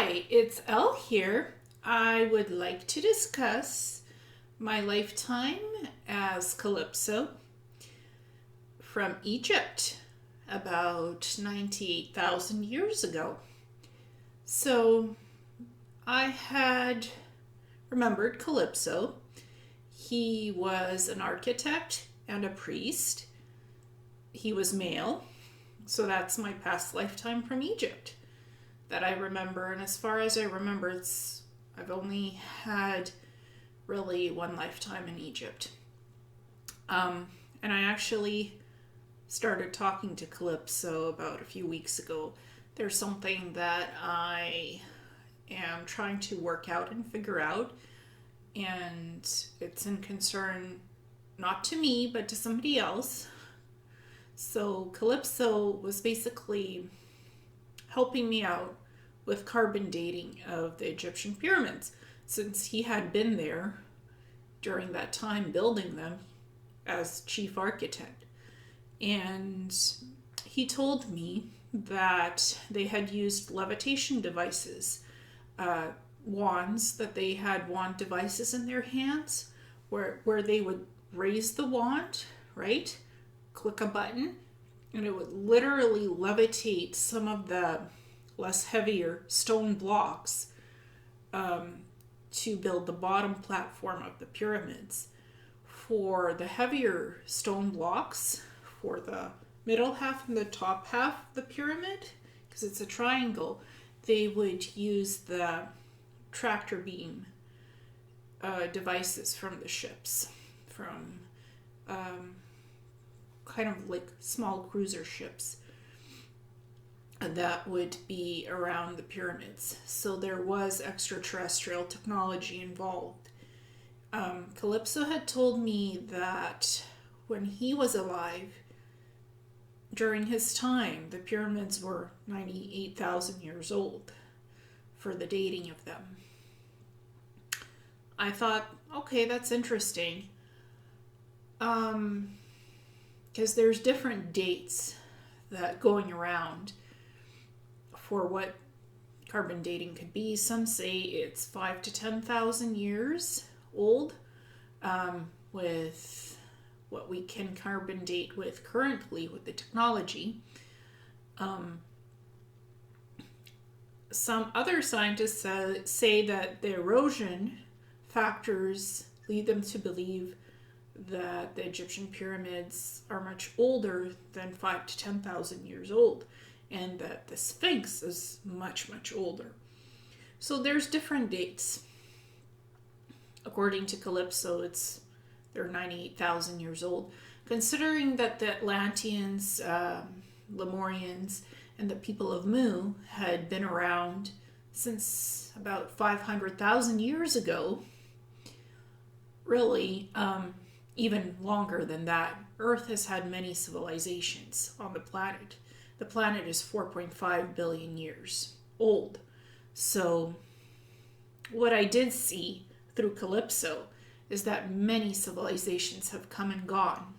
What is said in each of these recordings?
Hi, it's Elle here. I would like to discuss my lifetime as Calypso from Egypt about 98,000 years ago. So I had remembered Calypso. He was an architect and a priest. He was male, so that's my past lifetime from Egypt that I remember. And as far as I remember, I've only had really one lifetime in Egypt. And I actually started talking to Calypso about a few weeks ago. There's something that I am trying to work out and figure out, and it's in concern not to me but to somebody else. So Calypso was basically helping me out with carbon dating of the Egyptian pyramids, since he had been there during that time building them as chief architect. And he told me that they had used levitation devices, wands, that they had wand devices in their hands where they would raise the wand, right? Click a button, and it would literally levitate some of the less heavier stone blocks to build the bottom platform of the pyramids. For the heavier stone blocks, for the middle half and the top half of the pyramid, because it's a triangle, they would use the tractor beam devices from the ships, from kind of like small cruiser ships that would be around the pyramids. So there was extraterrestrial technology involved. Calypso had told me that when he was alive, during his time, the pyramids were 98,000 years old for the dating of them. I thought, okay, that's interesting. Because there's different dates that going around for what carbon dating could be. Some say it's 5 to 10,000 years old, with what we can carbon date with currently with the technology. Some other scientists say that the erosion factors lead them to believe that the Egyptian pyramids are much older than 5 to 10,000 years old, and that the Sphinx is much, much older. So there's different dates. According to Calypso, they're 98,000 years old. Considering that the Atlanteans, Lemurians, and the people of Mu had been around since about 500,000 years ago, really, even longer than that. Earth has had many civilizations on the planet. The planet is 4.5 billion years old. So what I did see through Calypso is that many civilizations have come and gone.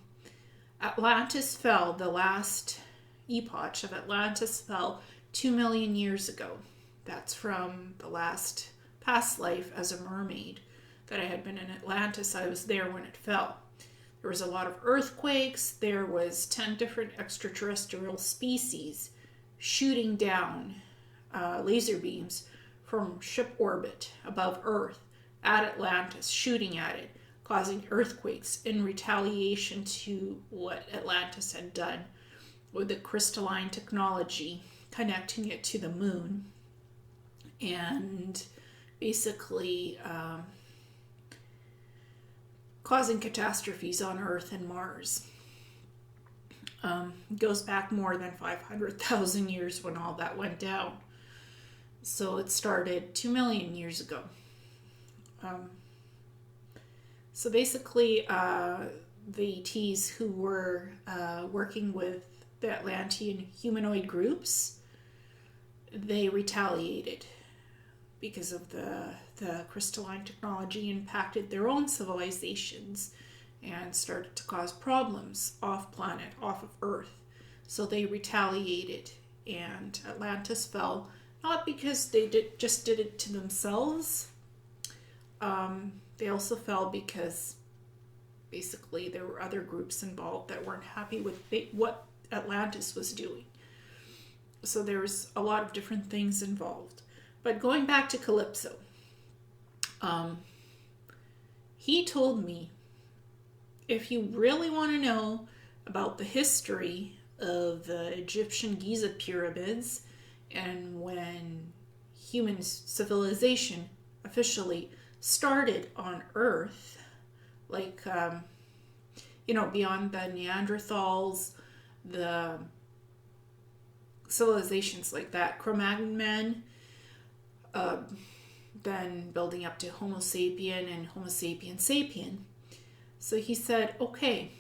Atlantis fell, the last epoch of Atlantis fell 2 million years ago. That's from the last past life as a mermaid that I had been in Atlantis. I was there when it fell. There was a lot of earthquakes. There was 10 different extraterrestrial species shooting down laser beams from ship orbit above Earth at Atlantis, shooting at it, causing earthquakes in retaliation to what Atlantis had done with the crystalline technology, connecting it to the moon, and basically causing catastrophes on Earth and Mars. It goes back more than 500,000 years when all that went down. So it started 2 million years ago. So basically, the ETs who were working with the Atlantean humanoid groups, they retaliated because of the crystalline technology impacted their own civilizations and started to cause problems off planet, off of Earth. So they retaliated, and Atlantis fell not because they just did it to themselves. They also fell because basically there were other groups involved that weren't happy with what Atlantis was doing. So there was a lot of different things involved. But going back to Calypso, he told me, if you really want to know about the history of the Egyptian Giza pyramids and when human civilization officially started on Earth, like, beyond the Neanderthals, the civilizations like that, Cro-Magnon men, then building up to Homo sapien and Homo sapien sapien. So he said, okay,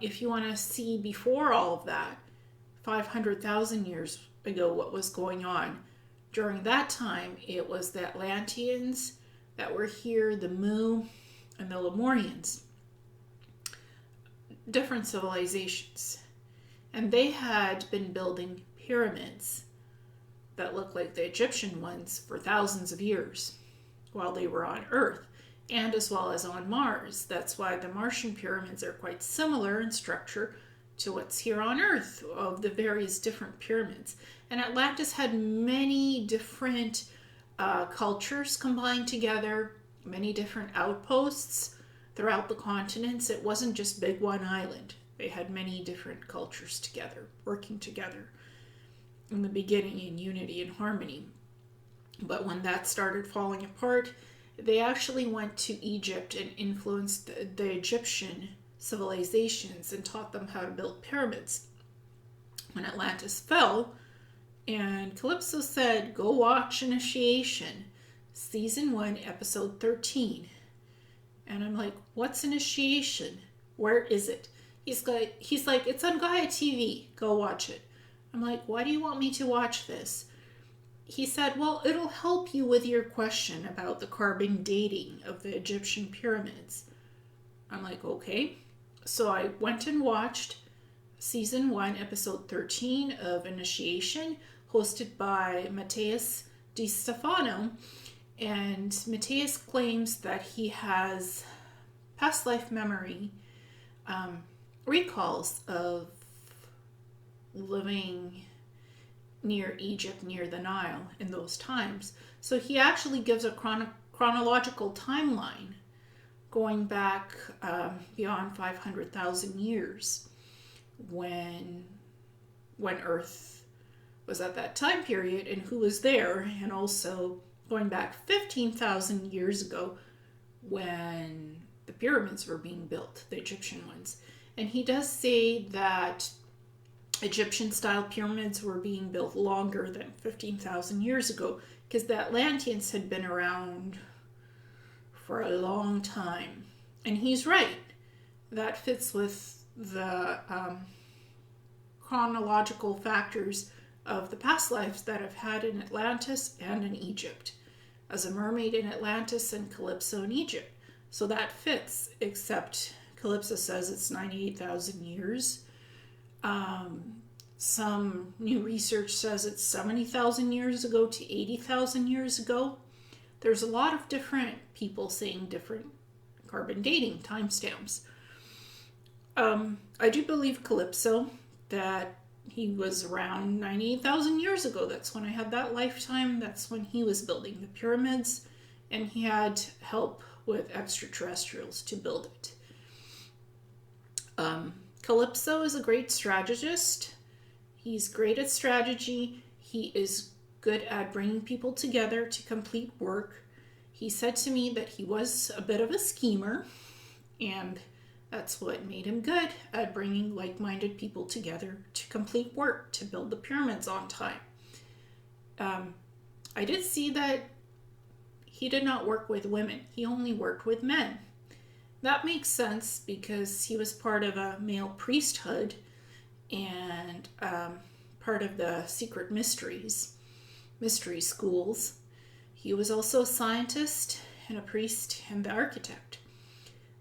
if you want to see before all of that, 500,000 years ago, what was going on. During that time, it was the Atlanteans that were here, the Mu, and the Lemurians. Different civilizations. And they had been building pyramids that looked like the Egyptian ones for thousands of years while they were on Earth, and as well as on Mars. That's why the Martian pyramids are quite similar in structure to what's here on Earth, of the various different pyramids. And Atlantis had many different cultures combined together, many different outposts throughout the continents. It wasn't just big one island. They had many different cultures together, working together in the beginning in unity and harmony. But when that started falling apart, they actually went to Egypt and influenced the Egyptian civilizations and taught them how to build pyramids. When Atlantis fell, and Calypso said, go watch Initiation, Season 1, Episode 13. And I'm like, what's Initiation? Where is it? He's like, it's on Gaia TV. Go watch it. I'm like, why do you want me to watch this? He said, well, it'll help you with your question about the carbon dating of the Egyptian pyramids. I'm like, okay. So I went and watched Season 1, Episode 13 of Initiation, hosted by Matthias Di Stefano. And Matthias claims that he has past life memory recalls of living near Egypt, near the Nile in those times. So he actually gives a chronological timeline going back beyond 500,000 years when Earth was at that time period and who was there, and also going back 15,000 years ago when the pyramids were being built, the Egyptian ones. And he does say that Egyptian-style pyramids were being built longer than 15,000 years ago because the Atlanteans had been around for a long time. And he's right. That fits with the chronological factors of the past lives that I've had in Atlantis and in Egypt, as a mermaid in Atlantis and Calypso in Egypt. So that fits, except Calypso says it's 98,000 years. Some new research says it's 70,000 years ago to 80,000 years ago. There's a lot of different people saying different carbon dating timestamps. I do believe Calypso that he was around 98,000 years ago. That's when I had that lifetime. That's when he was building the pyramids, and he had help with extraterrestrials to build it. Calypso is a great strategist. He's great at strategy. He is good at bringing people together to complete work. He said to me that he was a bit of a schemer, and that's what made him good at bringing like-minded people together to complete work, to build the pyramids on time. I did see that he did not work with women. He only worked with men. That makes sense because he was part of a male priesthood and part of the secret mystery schools. He was also a scientist and a priest and the architect.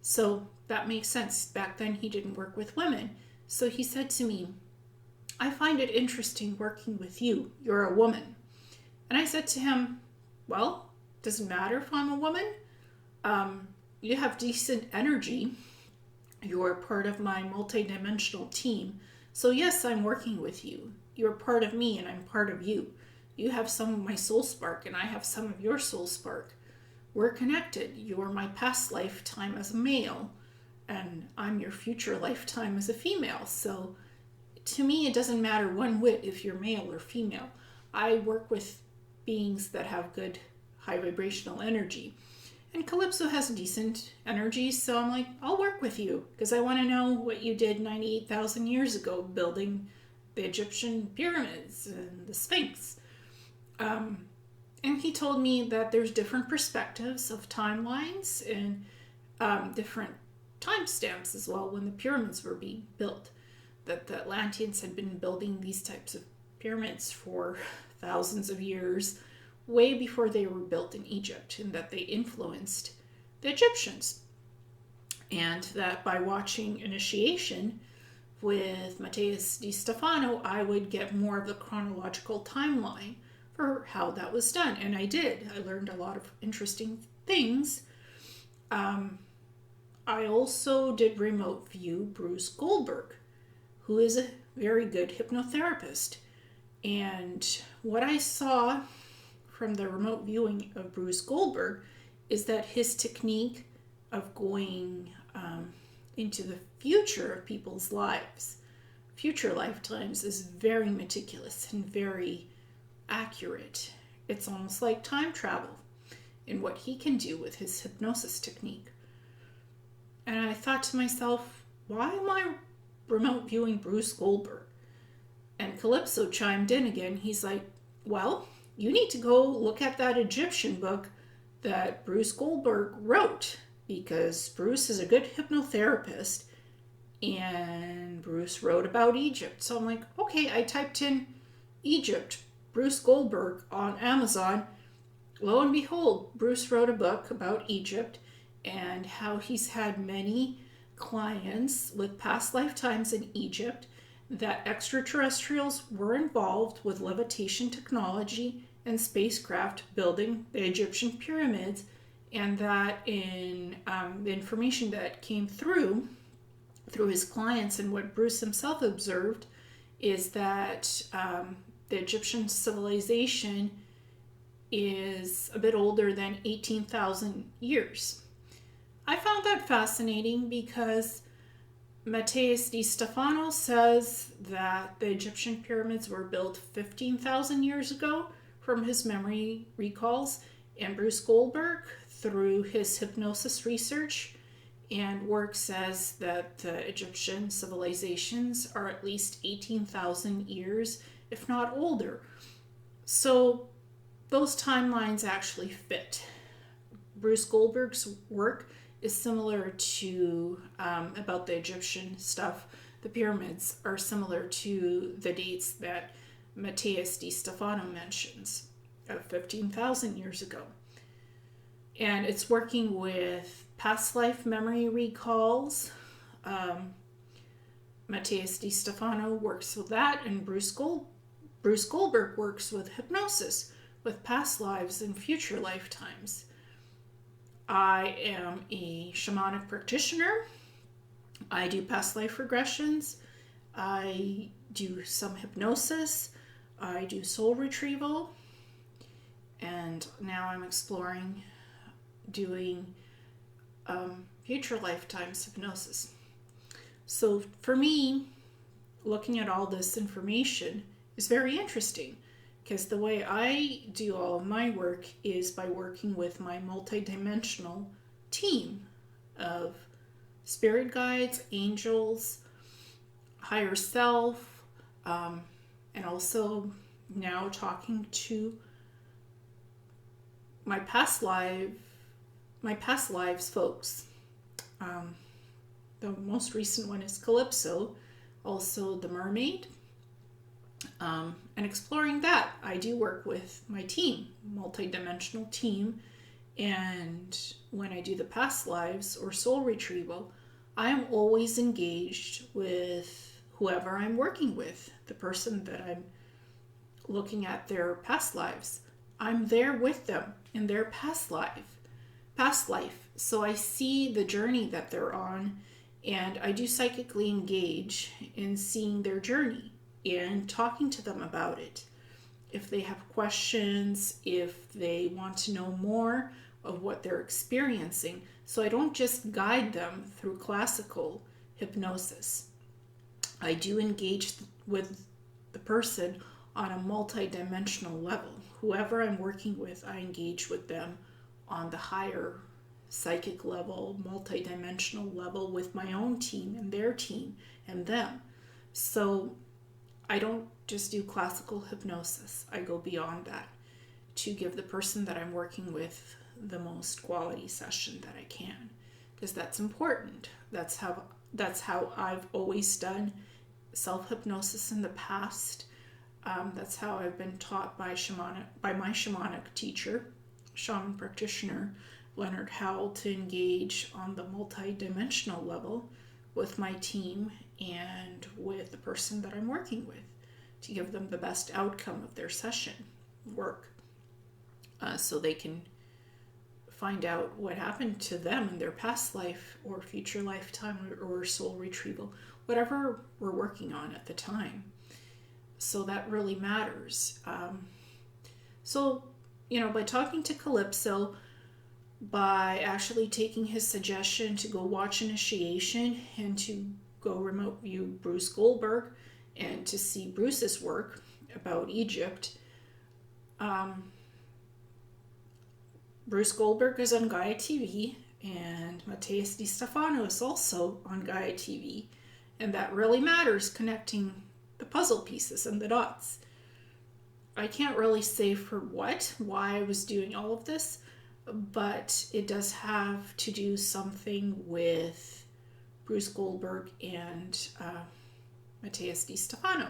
So that makes sense. Back then he didn't work with women. So he said to me, I find it interesting working with you. You're a woman. And I said to him, well, doesn't matter if I'm a woman. You have decent energy. You're part of my multidimensional team. So yes, I'm working with you. You're part of me and I'm part of you. You have some of my soul spark and I have some of your soul spark. We're connected. You're my past lifetime as a male and I'm your future lifetime as a female. So to me, it doesn't matter one whit if you're male or female. I work with beings that have good high vibrational energy. And Calypso has decent energy, so I'm like, I'll work with you because I want to know what you did 98,000 years ago building the Egyptian pyramids and the Sphinx. And he told me that there's different perspectives of timelines and different timestamps as well when the pyramids were being built. That the Atlanteans had been building these types of pyramids for thousands of years, way before they were built in Egypt, and that they influenced the Egyptians. And that by watching Initiation with Matthias Di Stefano, I would get more of the chronological timeline for how that was done. And I did. I learned a lot of interesting things. I also did remote view Bruce Goldberg, who is a very good hypnotherapist. And what I saw from the remote viewing of Bruce Goldberg is that his technique of going into the future of people's lives, future lifetimes, is very meticulous and very accurate. It's almost like time travel in what he can do with his hypnosis technique. And I thought to myself, why am I remote viewing Bruce Goldberg? And Calypso chimed in again. He's like, well, you need to go look at that Egyptian book that Bruce Goldberg wrote, because Bruce is a good hypnotherapist and Bruce wrote about Egypt. So I'm like, okay, I typed in Egypt, Bruce Goldberg on Amazon. Lo and behold, Bruce wrote a book about Egypt and how he's had many clients with past lifetimes in Egypt, that extraterrestrials were involved with levitation technology and spacecraft building the Egyptian pyramids, and that in the information that came through his clients and what Bruce himself observed is that the Egyptian civilization is a bit older than 18,000 years. I found that fascinating because Matthias Di Stefano says that the Egyptian pyramids were built 15,000 years ago from his memory recalls, and Bruce Goldberg, through his hypnosis research and work, says that the Egyptian civilizations are at least 18,000 years, if not older. So those timelines actually fit. Bruce Goldberg's work is similar to, about the Egyptian stuff, the pyramids are similar to the dates that Matthias Di Stefano mentions of 15,000 years ago. And it's working with past life memory recalls. Matthias Di Stefano works with that, and Bruce Goldberg works with hypnosis, with past lives and future lifetimes. I am a shamanic practitioner. I do past life regressions. I do some hypnosis. I do soul retrieval. And now I'm exploring doing future lifetimes hypnosis. So for me, looking at all this information is very interesting, because the way I do all of my work is by working with my multidimensional team of spirit guides, angels, higher self, and also now talking to my past lives folks. The most recent one is Calypso, also the mermaid. And exploring that, I do work with my team, multidimensional team, and when I do the past lives or soul retrieval, I am always engaged with whoever I'm working with, the person that I'm looking at their past lives. I'm there with them in their past life. So I see the journey that they're on, and I do psychically engage in seeing their journey and talking to them about it. If they have questions, if they want to know more of what they're experiencing. So I don't just guide them through classical hypnosis. I do engage with the person on a multidimensional level. Whoever I'm working with, I engage with them on the higher psychic level, multidimensional level with my own team and their team and them. So I don't just do classical hypnosis. I go beyond that to give the person that I'm working with the most quality session that I can, because that's important. That's how I've always done self-hypnosis in the past. That's how I've been taught by my shamanic teacher, shaman practitioner, Leonard Howell, to engage on the multi-dimensional level with my team and with the person that I'm working with to give them the best outcome of their session work, so they can find out what happened to them in their past life or future lifetime or soul retrieval, whatever we're working on at the time. So that really matters. So, by talking to Calypso, by actually taking his suggestion to go watch Initiation and to go remote view Bruce Goldberg and to see Bruce's work about Egypt. Bruce Goldberg is on Gaia TV, and Matthias Di Stefano is also on Gaia TV, and that really matters, connecting the puzzle pieces and the dots. I can't really say why I was doing all of this, but it does have to do something with Bruce Goldberg and Matthias Di Stefano.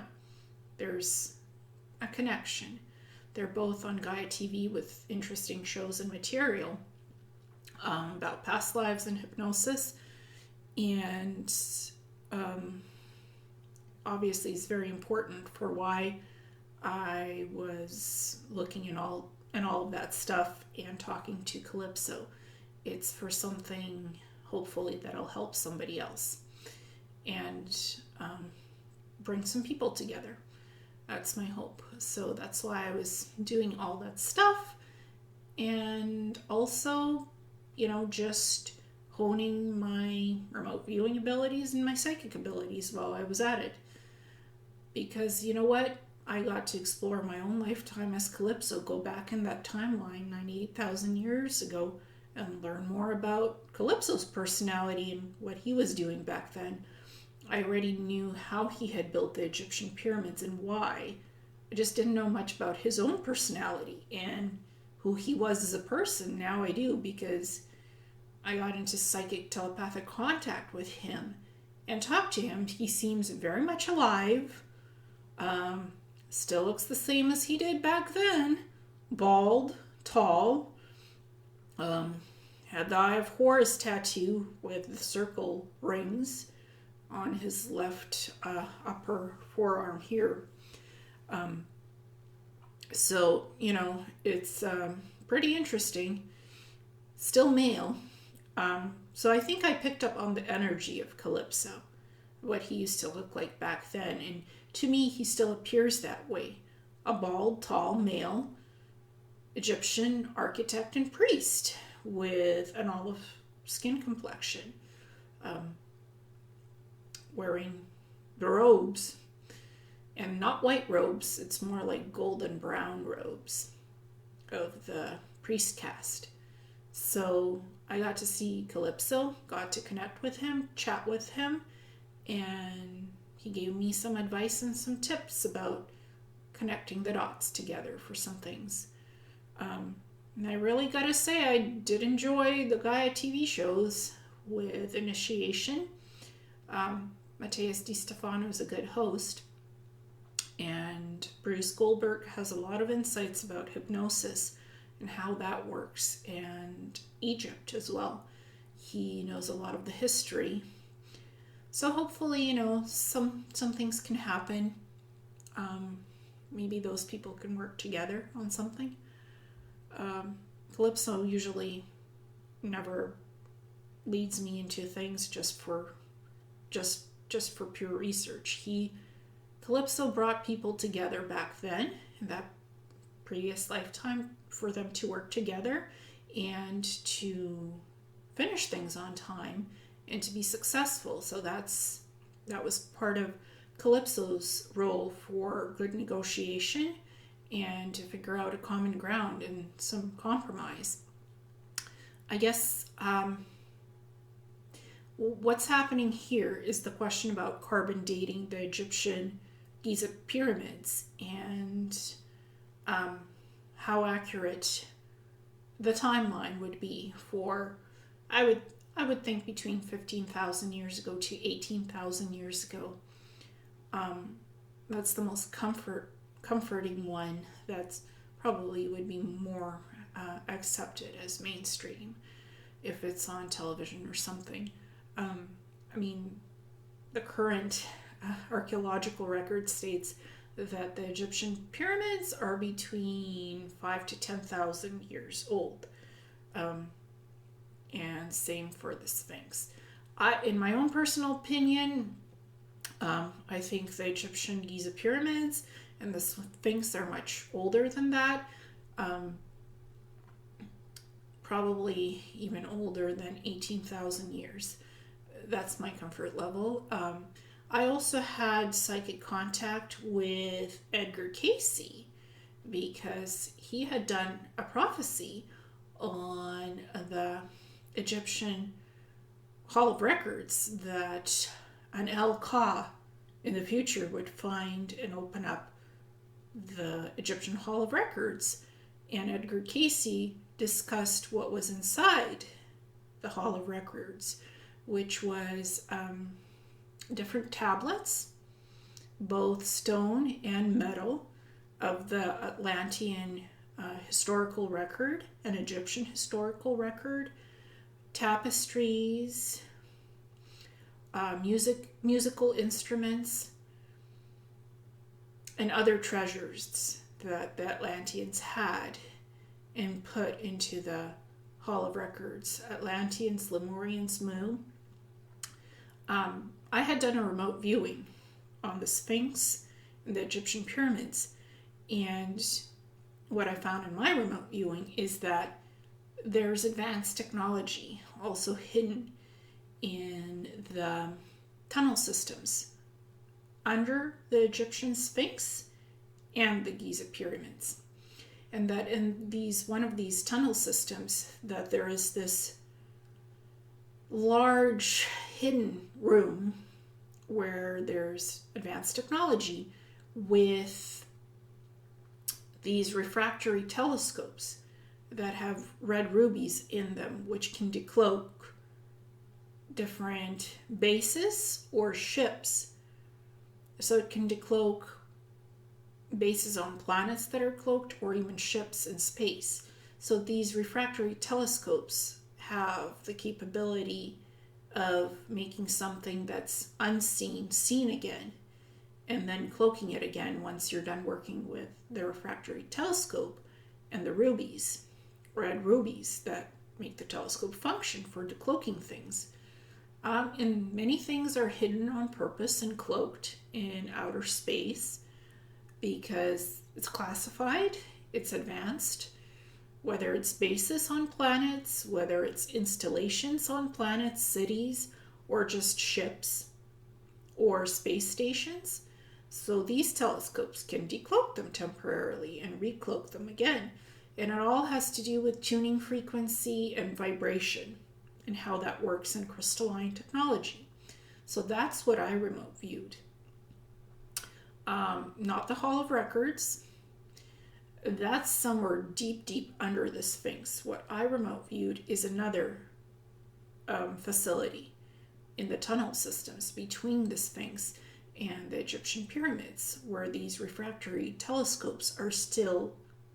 There's a connection. They're both on Gaia TV with interesting shows and material about past lives and hypnosis. And obviously it's very important for why I was looking in all of that stuff and talking to Calypso. It's for something, hopefully, that'll help somebody else and bring some people together. That's my hope. So that's why I was doing all that stuff. And also, just honing my remote viewing abilities and my psychic abilities while I was at it. Because you know what? I got to explore my own lifetime as Calypso, go back in that timeline 98,000 years ago and learn more about Calypso's personality and what he was doing back then. I already knew how he had built the Egyptian pyramids and why. I just didn't know much about his own personality and who he was as a person. Now I do, because I got into psychic telepathic contact with him and talked to him. He seems very much alive. Still looks the same as he did back then. Bald, tall. Had the Eye of Horus tattoo with the circle rings on his left upper forearm here. So, it's pretty interesting. Still male. So I think I picked up on the energy of Calypso, what he used to look like back then. And to me, he still appears that way. A bald, tall male Egyptian architect and priest with an olive skin complexion. Wearing the robes, and not white robes, it's more like golden brown robes of the priest caste. So I got to see Calypso, got to connect with him, chat with him, and he gave me some advice and some tips about connecting the dots together for some things. And I really gotta say, I did enjoy the Gaia TV shows with Initiation. Matthias Di Stefano is a good host, and Bruce Goldberg has a lot of insights about hypnosis and how that works, and Egypt as well. He knows a lot of the history. So hopefully, some things can happen. Maybe those people can work together on something. Calypso usually never leads me into things just for pure research. Calypso brought people together back then in that previous lifetime for them to work together and to finish things on time and to be successful. So that was part of Calypso's role for good negotiation and to figure out a common ground and some compromise. I guess what's happening here is the question about carbon dating the Egyptian Giza pyramids and how accurate the timeline would be for, I would think, between 15,000 years ago to 18,000 years ago. That's the most comforting one. That's probably would be more accepted as mainstream if it's on television or something. I mean, the current archaeological record states that the Egyptian pyramids are between 5 to 10,000 years old. And same for the Sphinx. In my own personal opinion, I think the Egyptian Giza pyramids and the Sphinx are much older than that. Probably even older than 18,000 years. That's my comfort level. I also had psychic contact with Edgar Cayce because he had done a prophecy on the Egyptian Hall of Records that an El-Ka in the future would find and open up the Egyptian Hall of Records. And Edgar Cayce discussed what was inside the Hall of Records, which was different tablets, both stone and metal, of the Atlantean historical record and Egyptian historical record, tapestries, musical instruments, and other treasures that the Atlanteans had and put into the Hall of Records. Atlanteans, Lemurians, Mu. I had done a remote viewing on the Sphinx and the Egyptian pyramids, and what I found in my remote viewing is that there's advanced technology also hidden in the tunnel systems under the Egyptian Sphinx and the Giza pyramids. And that in one of these tunnel systems, that there is this large hidden room where there's advanced technology with these refractory telescopes that have red rubies in them, which can decloak different bases or ships. So it can decloak bases on planets that are cloaked or even ships in space. So these refractory telescopes have the capability of making something that's unseen seen again, and then cloaking it again once you're done working with the refractory telescope and the rubies, red rubies that make the telescope function for decloaking things. And many things are hidden on purpose and cloaked in outer space because it's classified, it's advanced, whether it's bases on planets, whether it's installations on planets, cities, or just ships or space stations. So these telescopes can decloak them temporarily and recloak them again. And it all has to do with tuning frequency and vibration and how that works in crystalline technology. So that's what I remote viewed. Not the Hall of Records. That's somewhere deep, deep under the Sphinx. What I remote viewed is another facility in the tunnel systems between the Sphinx and the Egyptian pyramids, where these refractory telescopes are still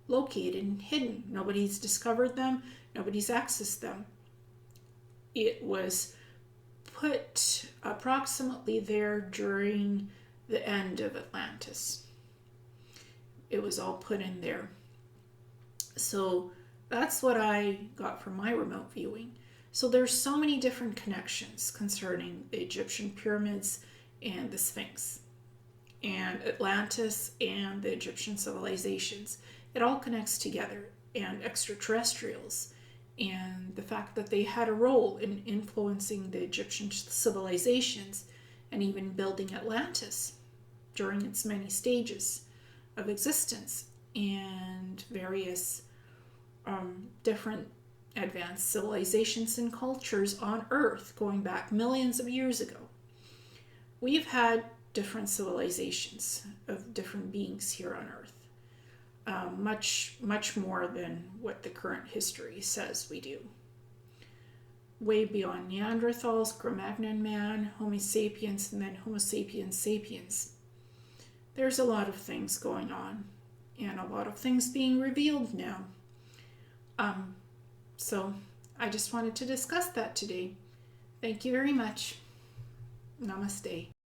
located and hidden. Nobody's discovered them, nobody's accessed them. It was put approximately there during the end of Atlantis. It was all put in there. So That's what I got from my remote viewing. So there's so many different connections concerning the Egyptian pyramids and the Sphinx and Atlantis and the Egyptian civilizations. It all connects together, and extraterrestrials, and the fact that they had a role in influencing the Egyptian civilizations and even building Atlantis during its many stages of existence, and various different advanced civilizations and cultures on Earth going back millions of years ago. We've had different civilizations of different beings here on Earth, much more than what the current history says we do. Way beyond Neanderthals, Cro-Magnon man, Homo sapiens, and then Homo sapiens sapiens. There's a lot of things going on, and a lot of things being revealed now. So I just wanted to discuss that today. Thank you very much. Namaste.